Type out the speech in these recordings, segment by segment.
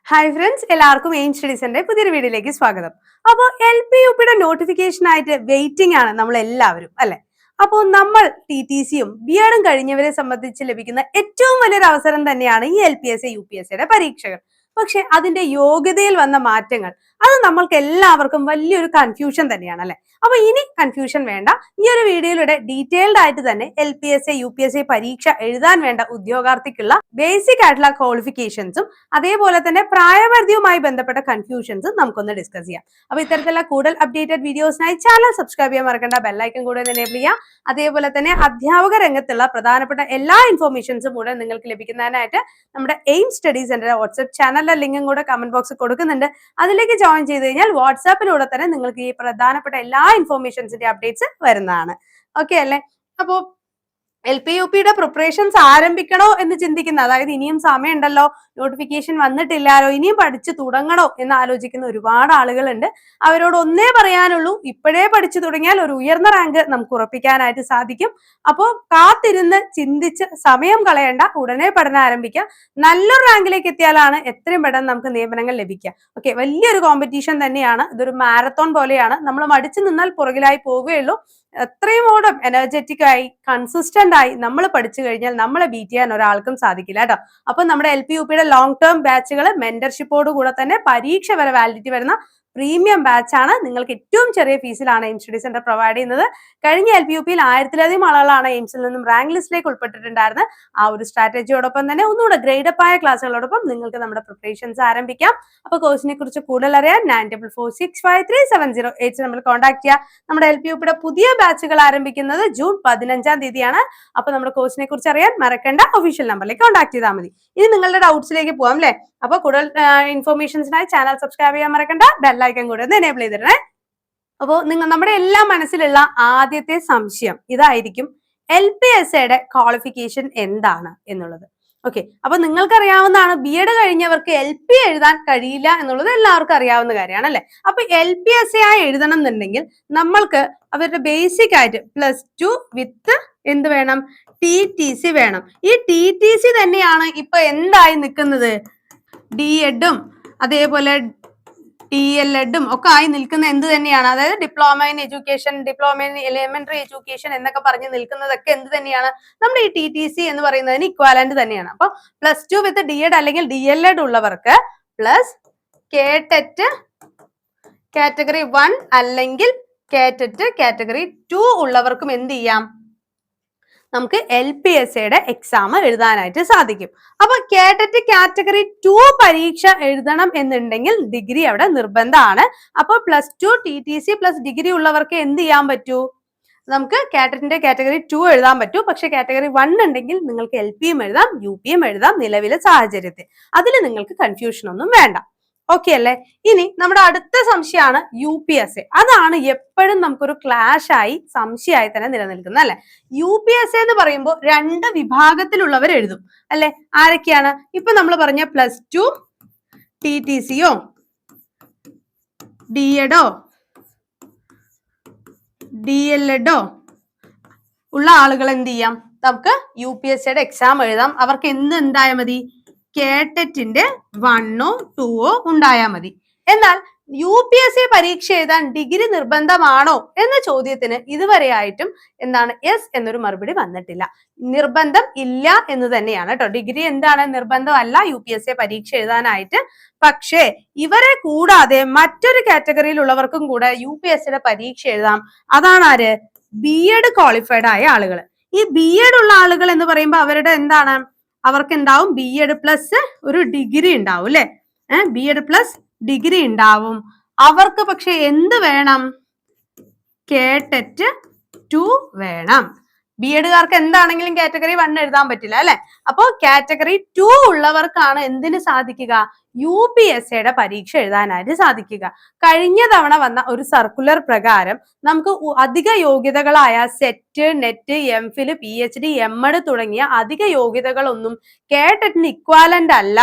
Hi friends, എല്ലാവർക്കും aim സ്റ്റഡീസിന്റെ പുതിയൊരു വീഡിയോയിലേക്ക് സ്വാഗതം. അപ്പോൾ LP-UPയുടെ നോട്ടിഫിക്കേഷൻ ആയിട്ട് വെയിറ്റിംഗ് ആണ് നമ്മൾ എല്ലാവരും, അല്ലെ? അപ്പോൾ നമ്മൾ TTC-യും BEdും കഴിഞ്ഞവരെ സംബന്ധിച്ച് ലഭിക്കുന്ന ഏറ്റവും വലിയൊരു അവസരം തന്നെയാണ് ഈ LPSA UPSAയുടെ പരീക്ഷകൾ. പക്ഷെ അതിന്റെ യോഗ്യതയിൽ വന്ന മാറ്റങ്ങൾ അത് നമ്മൾക്ക് എല്ലാവർക്കും വലിയൊരു കൺഫ്യൂഷൻ തന്നെയാണ്, അല്ലെ? അപ്പൊ ഇനി കൺഫ്യൂഷൻ വേണ്ട. ഈ ഒരു വീഡിയോയിലൂടെ ഡീറ്റെയിൽഡ് ആയിട്ട് തന്നെ LPSA UPSA പരീക്ഷ എഴുതാൻ വേണ്ട ഉദ്യോഗാർത്ഥിക്കുള്ള ബേസിക് ആയിട്ടുള്ള ക്വാളിഫിക്കേഷൻസും അതേപോലെ തന്നെ പ്രായപരിധിയുമായി ബന്ധപ്പെട്ട കൺഫ്യൂഷൻസും നമുക്കൊന്ന് ഡിസ്കസ് ചെയ്യാം. അപ്പൊ ഇത്തരത്തിലുള്ള കൂടുതൽ അപ്ഡേറ്റഡ് വീഡിയോസിനായി ചാനൽ സബ്സ്ക്രൈബ് ചെയ്യാൻ മറക്കണ്ട, ബെല്ലൈക്കൺ കൂടെ എനേബിൾ ചെയ്യുക. അതേപോലെ തന്നെ അധ്യാപക രംഗത്തുള്ള പ്രധാനപ്പെട്ട എല്ലാ ഇൻഫോർമേഷൻസും കൂടെ നിങ്ങൾക്ക് ലഭിക്കുന്നതിനായിട്ട് നമ്മുടെ എയിം സ്റ്റഡി സെന്റർ വാട്സ്ആപ്പ് ചാനലിലെ ലിങ്കും കൂടെ കമന്റ് ബോക്സിൽ കൊടുക്കുന്നുണ്ട്. അതിലേക്ക് ജോയിൻ ചെയ്ത് കഴിഞ്ഞാൽ വാട്സാപ്പിലൂടെ തന്നെ നിങ്ങൾക്ക് ഈ പ്രധാനപ്പെട്ട എല്ലാ ഇൻഫോർമേഷൻസിന്റെ അപ്ഡേറ്റ്സ് വരുന്നതാണ്. ഓക്കെ അല്ലേ? അപ്പോ LP-UPയുടെ പ്രിപ്പറേഷൻസ് ആരംഭിക്കണോ എന്ന് ചിന്തിക്കുന്ന, അതായത് ഇനിയും സമയമുണ്ടല്ലോ, നോട്ടിഫിക്കേഷൻ വന്നിട്ടില്ലാലോ, ഇനിയും പഠിച്ചു തുടങ്ങണോ എന്ന് ആലോചിക്കുന്ന ഒരുപാട് ആളുകളുണ്ട്. അവരോട് ഒന്നേ പറയാനുള്ളൂ, ഇപ്പോഴേ പഠിച്ചു തുടങ്ങിയാൽ ഒരു ഉയർന്ന റാങ്ക് നമുക്ക് ഉറപ്പിക്കാനായിട്ട് സാധിക്കും. അപ്പോൾ കാത്തിരുന്ന് ചിന്തിച്ച് സമയം കളയണ്ട, ഉടനെ പഠനം ആരംഭിക്കുക. നല്ലൊരു റാങ്കിലേക്ക് എത്തിയാലാണ് എത്രയും പെട്ടെന്ന് നമുക്ക് നിയമനങ്ങൾ ലഭിക്കുക. ഓക്കെ, വലിയൊരു കോമ്പറ്റീഷൻ തന്നെയാണ്. ഇതൊരു മാരത്തോൺ പോലെയാണ്. നമ്മൾ മടിച്ചു നിന്നാൽ പുറകിലായി പോവുകയുള്ളൂ. എത്രയും ഓടും എനർജറ്റിക് ആയി കൺസിസ്റ്റന്റ് ആയി നമ്മൾ പഠിച്ചു കഴിഞ്ഞാൽ നമ്മളെ ബീറ്റ് ചെയ്യാൻ ഒരാൾക്കും സാധിക്കില്ല കേട്ടോ. അപ്പൊ നമ്മുടെ LP-UPയുടെ ലോങ് ടേം ബാച്ചുകൾ മെന്റർഷിപ്പോട് കൂടെ തന്നെ പരീക്ഷ വരെ വാലിഡിറ്റി വരുന്ന പ്രീമിയം ബാച്ച് ആണ്. നിങ്ങൾക്ക് ഏറ്റവും ചെറിയ ഫീസിലാണ് എയിം സ്റ്റഡി സെന്റർ പ്രൊവൈഡ് ചെയ്യുന്നത്. കഴിഞ്ഞ LP-UPയിൽ 1000-ലധികം ആളുകളാണ് എയിംസിൽ നിന്നും റാങ്ക് ലിസ്റ്റിലേക്ക് ഉൾപ്പെട്ടിട്ടുണ്ടായിരുന്നത്. ആ ഒരു സ്ട്രാറ്റജിയോടൊപ്പം തന്നെ ഒന്നുകൂടെ ഗ്രേഡപ്പ് ആയ ക്ലാസ്സുകളോടൊപ്പം നിങ്ങൾക്ക് നമ്മുടെ പ്രിപ്പറേഷൻസ് ആരംഭിക്കാം. അപ്പൊ കോഴ്സിനെ കുറിച്ച് കൂടുതൽ അറിയാൻ 9446537080 നമ്മൾ കോൺടാക്ട് ചെയ്യുക. നമ്മുടെ LP-UPയുടെ പുതിയ ബാച്ചുകൾ ആരംഭിക്കുന്നത് ജൂൺ 15-ാം തീയതിയാണ്. അപ്പൊ നമ്മുടെ കോഴ്സിനെ കുറിച്ച് അറിയാൻ മറക്കണ്ട, ഒഫീഷ്യൽ നമ്പറിലേക്ക് കോൺടാക്ട് ചെയ്താൽ മതി. ഇനി നിങ്ങളുടെ ഡൗട്ട്സിലേക്ക് പോകാം, അല്ലെ? അപ്പൊ കൂടുതൽ ഇൻഫോർമേഷൻസിനായി ചാനൽ സബ്സ്ക്രൈബ് ചെയ്യാൻ മറക്കണ്ട, ബെല്ലൈക്കൺ കൂടെ ഒന്ന് എനേബിൾ ചെയ്തിടണേ. അപ്പോൾ നമ്മുടെ എല്ലാ മനസ്സിലുള്ള ആദ്യത്തെ സംശയം ഇതായിരിക്കും, LPSAയുടെ ക്വാളിഫിക്കേഷൻ എന്താണ് എന്നുള്ളത്. ഓക്കെ, അപ്പൊ നിങ്ങൾക്കറിയാവുന്നതാണ്, BEd കഴിഞ്ഞവർക്ക് LP എഴുതാൻ കഴിയില്ല എന്നുള്ളത് എല്ലാവർക്കും അറിയാവുന്ന കാര്യമാണ്, അല്ലെ? അപ്പൊ LPSA ആയി എഴുതണം എന്നുണ്ടെങ്കിൽ നമ്മൾക്ക് അവരുടെ ബേസിക് ആയിട്ട് +2 വിത്ത് എന്ത് വേണം? TTC വേണം. ഈ TTC തന്നെയാണ് ഇപ്പൊ എന്തായി നിൽക്കുന്നത്? DEdും അതേപോലെ DLEdും ഒക്കെ ആയി നിൽക്കുന്ന എന്ത് തന്നെയാണ്? അതായത് diploma in education, diploma in elementary education എന്നൊക്കെ പറഞ്ഞ് നിൽക്കുന്നതൊക്കെ എന്ത് തന്നെയാണ്? നമ്മുടെ ഈ TTC എന്ന് പറയുന്നതിന് ഇക്വാലന്റ് തന്നെയാണ്. അപ്പൊ +2 വിത്ത് DEd അല്ലെങ്കിൽ DLEd ഉള്ളവർക്ക് പ്ലസ് KTET കാറ്റഗറി 1 അല്ലെങ്കിൽ KTET കാറ്റഗറി 2 ഉള്ളവർക്കും എന്ത് ചെയ്യാം? നമുക്ക് LPSAയുടെ എക്സാം എഴുതാനായിട്ട് സാധിക്കും. അപ്പൊ KTET കാറ്റഗറി 2 പരീക്ഷ എഴുതണം എന്നുണ്ടെങ്കിൽ ഡിഗ്രി അവിടെ നിർബന്ധമാണ്. അപ്പൊ +2 TTC പ്ലസ് ഡിഗ്രി ഉള്ളവർക്ക് എന്ത് ചെയ്യാൻ പറ്റൂ? നമുക്ക് KTETന്റെ കാറ്റഗറി 2 എഴുതാൻ പറ്റൂ. പക്ഷെ കാറ്റഗറി 1 ഉണ്ടെങ്കിൽ നിങ്ങൾക്ക് LPയും എഴുതാം, UPയും എഴുതാം നിലവിലെ സാഹചര്യത്തിൽ. അതിൽ നിങ്ങൾക്ക് കൺഫ്യൂഷൻ ഒന്നും വേണ്ട. ഓക്കെ അല്ലേ? ഇനി നമ്മുടെ അടുത്ത സംശയമാണ് UPSA. അതാണ് എപ്പോഴും നമുക്കൊരു ക്ലാഷ് ആയി സംശയമായി തന്നെ നിലനിൽക്കുന്നത്, അല്ലെ? UPSA എന്ന് പറയുമ്പോൾ 2 വിഭാഗത്തിലുള്ളവർ എഴുതും, അല്ലെ? ആരൊക്കെയാണ്? ഇപ്പൊ നമ്മൾ പറഞ്ഞ +2 TTCയോ DEdോ DLEdോ ഉള്ള ആളുകൾ എന്ത് ചെയ്യാം? നമുക്ക് UPSAയുടെ എക്സാം എഴുതാം. അവർക്ക് എന്തായാൽ മതി? KTETന്റെ 1ഓ 2ഓ ഉണ്ടായാൽ മതി. എന്നാൽ UPSA പരീക്ഷ എഴുതാൻ ഡിഗ്രി നിർബന്ധമാണോ എന്ന ചോദ്യത്തിന് ഇതുവരെയായിട്ടും എന്താണ്? യെസ് എന്നൊരു മറുപടി വന്നിട്ടില്ല. നിർബന്ധം ഇല്ല എന്ന് തന്നെയാണ് കേട്ടോ. ഡിഗ്രി എന്താണ്? നിർബന്ധമല്ല UPSA പരീക്ഷ എഴുതാനായിട്ട്. പക്ഷേ ഇവരെ കൂടാതെ മറ്റൊരു കാറ്റഗറിയിലുള്ളവർക്കും കൂടെ UPSAയുടെ പരീക്ഷ എഴുതാം. അതാണ് ആര്? BEd ക്വാളിഫൈഡ് ആയ ആളുകൾ. ഈ BEd ഉള്ള ആളുകൾ എന്ന് പറയുമ്പോൾ അവരുടെ എന്താണ്? അവർക്ക് എന്താവും? BEd പ്ലസ് ഒരു ഡിഗ്രി ഉണ്ടാവും, അല്ലെ? BEd പ്ലസ് ഡിഗ്രി ഉണ്ടാവും. അവർക്ക് പക്ഷെ എന്ത് വേണം? KTET 2 വേണം. BEdകാർക്ക് എന്താണെങ്കിലും കാറ്റഗറി 1 എഴുതാൻ പറ്റില്ല, അല്ലെ? അപ്പോ കാറ്റഗറി 2 ഉള്ളവർക്കാണ് എന്തിന് സാധിക്കുക? UPSAയുടെ പരീക്ഷ എഴുതാനായിട്ട് സാധിക്കുക. കഴിഞ്ഞ തവണ വന്ന ഒരു സർക്കുലർ പ്രകാരം നമുക്ക് അധിക യോഗ്യതകളായ SET, NET, MPhil, PhD, MEd തുടങ്ങിയ അധിക യോഗ്യതകളൊന്നും KTETന് ഇക്വാലന്റ് അല്ല.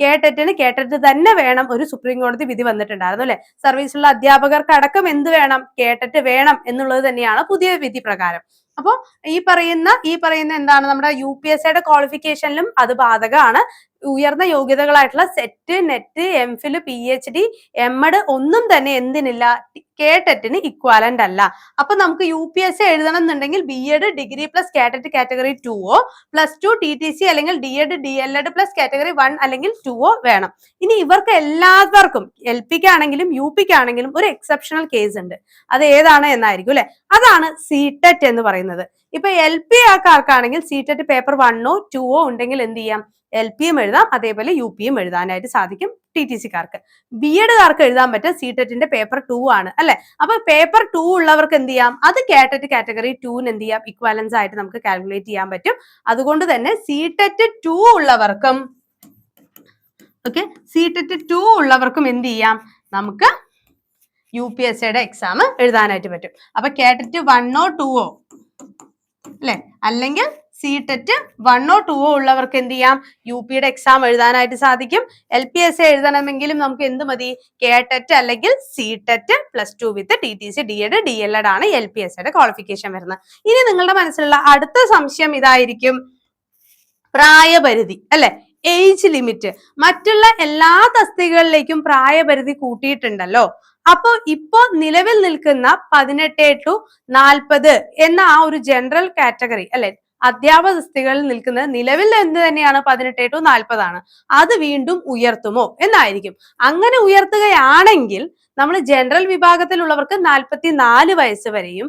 KTET തന്നെ വേണം. ഒരു സുപ്രീം കോടതി വിധി വന്നിട്ടുണ്ടായിരുന്നു, അല്ലെ? സർവീസിലുള്ള അധ്യാപകർക്ക് അടക്കം എന്ത് വേണം? KTET വേണം എന്നുള്ളത് തന്നെയാണ് പുതിയ വിധി പ്രകാരം. അപ്പോൾ ഈ പറയുന്ന എന്താണ്? നമ്മുടെ UPSAയുടെ ക്വാളിഫിക്കേഷനിലും അത് ബാധകമാണ്. ഉയർന്ന യോഗ്യതകളായിട്ടുള്ള SET, NET, MPhil, PhD, MEd ഒന്നും തന്നെ എന്തിനില്ല, കേട്ടറ്റിന് ഇക്വാലന്റ് അല്ല. അപ്പൊ നമുക്ക് UPSC എഴുതണം എന്നുണ്ടെങ്കിൽ BEd degree plus KTET category 2 +2 TTC അല്ലെങ്കിൽ DEd DLEd പ്ലസ് കാറ്റഗറി 1 അല്ലെങ്കിൽ 2 വേണം. ഇനി ഇവർക്ക് എല്ലാവർക്കും LPക്ക് ആണെങ്കിലും UPക്ക് ആണെങ്കിലും ഒരു എക്സെപ്ഷണൽ കേസ് ഉണ്ട്. അത് ഏതാണ് എന്നായിരിക്കും അല്ലെ? അതാണ് CTET എന്ന് പറയുന്നത്. ഇപ്പൊ LP ആർക്കാണെങ്കിൽ CTET പേപ്പർ 1 2 ഉണ്ടെങ്കിൽ എന്ത് ചെയ്യാം, LPയും എഴുതാം, അതേപോലെ UPയും എഴുതാനായിട്ട് സാധിക്കും. TTCക്കാർക്ക്, BEdകാർക്ക് എഴുതാൻ പറ്റും CTETന്റെ പേപ്പർ 2 ആണ് അല്ലെ? അപ്പൊ പേപ്പർ 2 ഉള്ളവർക്ക് എന്ത് ചെയ്യാം, അത് കേട്ടറ്റ് കാറ്റഗറി 2 എന്ത് ചെയ്യാം, ഇക്വാലൻസ് ആയിട്ട് നമുക്ക് കാൽക്കുലേറ്റ് ചെയ്യാൻ പറ്റും. അതുകൊണ്ട് തന്നെ CTET 2 ഉള്ളവർക്കും CTET 2 ഉള്ളവർക്കും എന്ത് ചെയ്യാം, നമുക്ക് UPSCയുടെ എക്സാം എഴുതാനായിട്ട് പറ്റും. അപ്പൊ കേട്ടറ്റ് 1 2 അല്ലെ, അല്ലെങ്കിൽ CTET 1 2 ഉള്ളവർക്ക് എന്ത് ചെയ്യാം, UPയുടെ എക്സാം എഴുതാനായിട്ട് സാധിക്കും. LPSC എഴുതണമെങ്കിലും നമുക്ക് എന്ത് മതി, കേട്ടറ്റ് അല്ലെങ്കിൽ CTET +2 വിത്ത് TTC DEd DLEd ആണ് LPSCയുടെ ക്വാളിഫിക്കേഷൻ വരുന്നത്. ഇനി നിങ്ങളുടെ മനസ്സിലുള്ള അടുത്ത സംശയം ഇതായിരിക്കും, പ്രായപരിധി അല്ലെ, ഏജ് ലിമിറ്റ്. മറ്റുള്ള എല്ലാ തസ്തികകളിലേക്കും പ്രായപരിധി കൂട്ടിയിട്ടുണ്ടല്ലോ. അപ്പൊ ഇപ്പോ നിലവിൽ നിൽക്കുന്ന 18 to 40 എന്ന ആ ഒരു ജനറൽ കാറ്റഗറി അല്ലെ, അധ്യാപക തസ്തികകളിൽ നിൽക്കുന്നത് നിലവിൽ എന്ത് തന്നെയാണ്, 18 to 40 ആണ്. അത് വീണ്ടും ഉയർത്തുമോ എന്നായിരിക്കും. അങ്ങനെ ഉയർത്തുകയാണെങ്കിൽ നമ്മൾ ജനറൽ വിഭാഗത്തിലുള്ളവർക്ക് 44 വയസ്സ് വരെയും,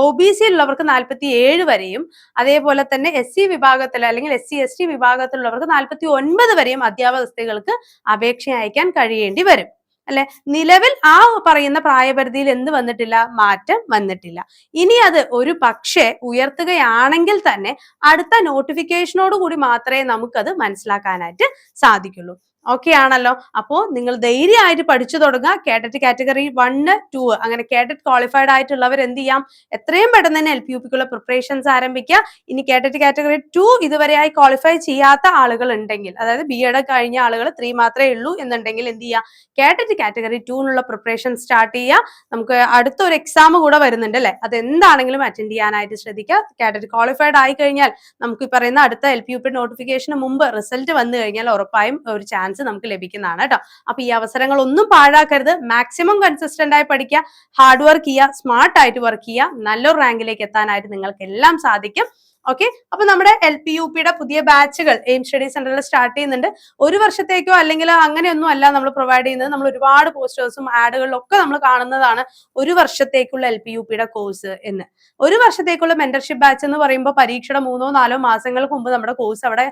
OBC ഉള്ളവർക്ക് 47 വരെയും, അതേപോലെ തന്നെ SC വിഭാഗത്തിൽ അല്ലെങ്കിൽ SC ST വിഭാഗത്തിലുള്ളവർക്ക് 49 വരെയും അധ്യാപക തസ്തികകൾക്ക് അപേക്ഷ അയക്കാൻ കഴിയേണ്ടി വരും അല്ലെ. നിലവിൽ ആ പറയുന്ന പ്രായപരിധിയിൽ എന്ത് വന്നിട്ടില്ല, മാറ്റം വന്നിട്ടില്ല. ഇനി അത് ഒരു പക്ഷേ ഉയർത്തുകയാണെങ്കിൽ തന്നെ അടുത്ത നോട്ടിഫിക്കേഷനോട് കൂടി മാത്രമേ നമുക്കത് മനസ്സിലാക്കാനായിട്ട് സാധിക്കുള്ളൂ. ഓക്കെ ആണല്ലോ? അപ്പോ നിങ്ങൾ ധൈര്യമായിട്ട് പഠിച്ചു തുടങ്ങുക. കേട്ടറ്റ് കാറ്റഗറി 1 2 അങ്ങനെ കേട്ടറ്റ് ക്വാളിഫൈഡ് ആയിട്ടുള്ളവർ എന്ത് ചെയ്യാം, എത്രയും പെട്ടെന്ന് തന്നെ LPUPക്കുള്ള പ്രിപ്പറേഷൻസ് ആരംഭിക്കുക. ഇനി കേട്ടറ്റ് കാറ്റഗറി 2 ഇതുവരെയായി ക്വാളിഫൈ ചെയ്യാത്ത ആളുകൾ ഉണ്ടെങ്കിൽ, അതായത് BEd കഴിഞ്ഞ ആളുകൾ 3 മാത്രമേ ഉള്ളൂ എന്നുണ്ടെങ്കിൽ എന്ത് ചെയ്യുക, കേട്ടറ്റ് കാറ്റഗറി 2 പ്രിപ്പറേഷൻ സ്റ്റാർട്ട് ചെയ്യുക. നമുക്ക് അടുത്തൊരു എക്സാം കൂടെ വരുന്നുണ്ട് അല്ലെ, അത് എന്താണെങ്കിലും അറ്റൻഡ് ചെയ്യാനായിട്ട് ശ്രദ്ധിക്കുക. കേട്ടറ്റ് ക്വാളിഫൈഡ് ആയി കഴിഞ്ഞാൽ നമുക്ക് ഈ പറയുന്ന അടുത്ത LPUP നോട്ടിഫിക്കേഷന് മുമ്പ് റിസൾട്ട് വന്നു കഴിഞ്ഞാൽ ഉറപ്പായും ഒരു ചാൻസ് നമുക്ക് ലഭിക്കുന്നതാണ് കേട്ടോ. അപ്പൊ ഈ അവസരങ്ങൾ ഒന്നും പാഴാക്കരുത്. മാക്സിമം കൺസിസ്റ്റന്റ് ആയി പഠിക്കുക, ഹാർഡ് വർക്ക് ചെയ്യുക, സ്മാർട്ട് ആയിട്ട് വർക്ക് ചെയ്യുക. നല്ലൊരു റാങ്കിലേക്ക് എത്താനായിട്ട് നിങ്ങൾക്ക് എല്ലാം സാധിക്കും. ഓക്കെ, അപ്പൊ നമ്മുടെ LPUPയുടെ പുതിയ ബാച്ചുകൾ എയിം സ്റ്റഡി സെന്ററിൽ സ്റ്റാർട്ട് ചെയ്യുന്നുണ്ട്. ഒരു വർഷത്തേക്കോ അല്ലെങ്കിൽ അങ്ങനെയൊന്നും അല്ല നമ്മൾ പ്രൊവൈഡ് ചെയ്യുന്നത്. നമ്മൾ ഒരുപാട് പോസ്റ്റേഴ്സും ആഡുകളിലും ഒക്കെ നമ്മൾ കാണുന്നതാണ് ഒരു വർഷത്തേക്കുള്ള LPUPയുടെ കോഴ്സ് എന്ന്. ഒരു വർഷത്തേക്കുള്ള മെന്റർഷിപ്പ് ബാച്ച് എന്ന് പറയുമ്പോൾ പരീക്ഷയുടെ 3 4 മാസങ്ങൾക്ക് മുമ്പ് നമ്മുടെ കോഴ്സ് അവിടെ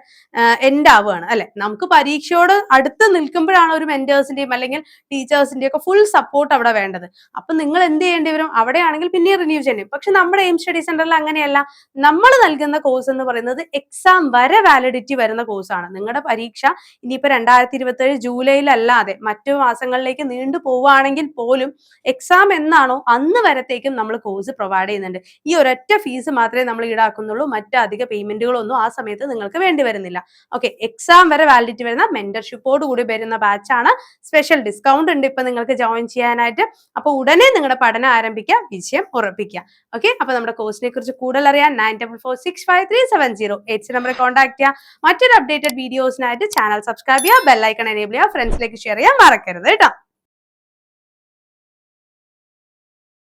എൻഡ് ആവുകയാണ് അല്ലെ. നമുക്ക് പരീക്ഷയോട് അടുത്ത് നിൽക്കുമ്പോഴാണ് ഒരു മെന്റേഴ്സിന്റെയും അല്ലെങ്കിൽ ടീച്ചേഴ്സിന്റെയും ഒക്കെ ഫുൾ സപ്പോർട്ട് അവിടെ വേണ്ടത്. അപ്പൊ നിങ്ങൾ എന്ത് ചെയ്യേണ്ടി വരും, അവിടെയാണെങ്കിൽ പിന്നെ റിന്യൂ ചെയ്യും. പക്ഷെ നമ്മുടെ എയിം സ്റ്റഡി സെന്ററിൽ അങ്ങനെയല്ല. നമ്മൾ നൽകുന്ന കോഴ്സ് എന്ന് പറയുന്നത് എക്സാം വരെ വാലിഡിറ്റി വരുന്ന കോഴ്സാണ്. നിങ്ങളുടെ പരീക്ഷ ഇനിയിപ്പോ 2027 ജൂലൈയിലല്ലാതെ മറ്റു മാസങ്ങളിലേക്ക് നീണ്ടു പോവുകയാണെങ്കിൽ പോലും എക്സാം എന്നാണോ അന്ന് വരത്തേക്കും നമ്മൾ കോഴ്സ് പ്രൊവൈഡ് ചെയ്യുന്നുണ്ട്. ഈ ഒരൊറ്റ ഫീസ് മാത്രമേ നമ്മൾ ഈടാക്കുന്നുള്ളൂ. മറ്റ് അധിക പേയ്മെന്റുകളൊന്നും ആ സമയത്ത് നിങ്ങൾക്ക് വേണ്ടി വരുന്നില്ല. ഓക്കെ, എക്സാം വരെ വാലിഡിറ്റി വരുന്ന മെന്റർഷിപ്പോട് കൂടി വരുന്ന ബാച്ചാണ്. സ്പെഷ്യൽ ഡിസ്കൗണ്ട് ഉണ്ട് ഇപ്പൊ നിങ്ങൾക്ക് ജോയിൻ ചെയ്യാനായിട്ട്. അപ്പൊ ഉടനെ നിങ്ങളുടെ പഠനം ആരംഭിക്കുക, വിജയം ഉറപ്പിക്കുക. ഓക്കെ, അപ്പൊ നമ്മുടെ കോഴ്സിനെ കുറിച്ച് കൂടുതൽ അറിയാൻ 94465370 നമ്പറിൽ കോൺടാക്ട് ചെയ്യുക. മറ്റൊരു അപ്ഡേറ്റഡ് വീഡിയോസിനായിട്ട് ചാനൽ സബ്സ്ക്രൈബ് ചെയ്യുക, ബെല്ലൈക്കൺ എനേബിൾ ചെയ്യുക, ഫ്രണ്ട്സിലേക്ക് ഷെയർ ചെയ്യാൻ മറക്കരുത് കേട്ടോ.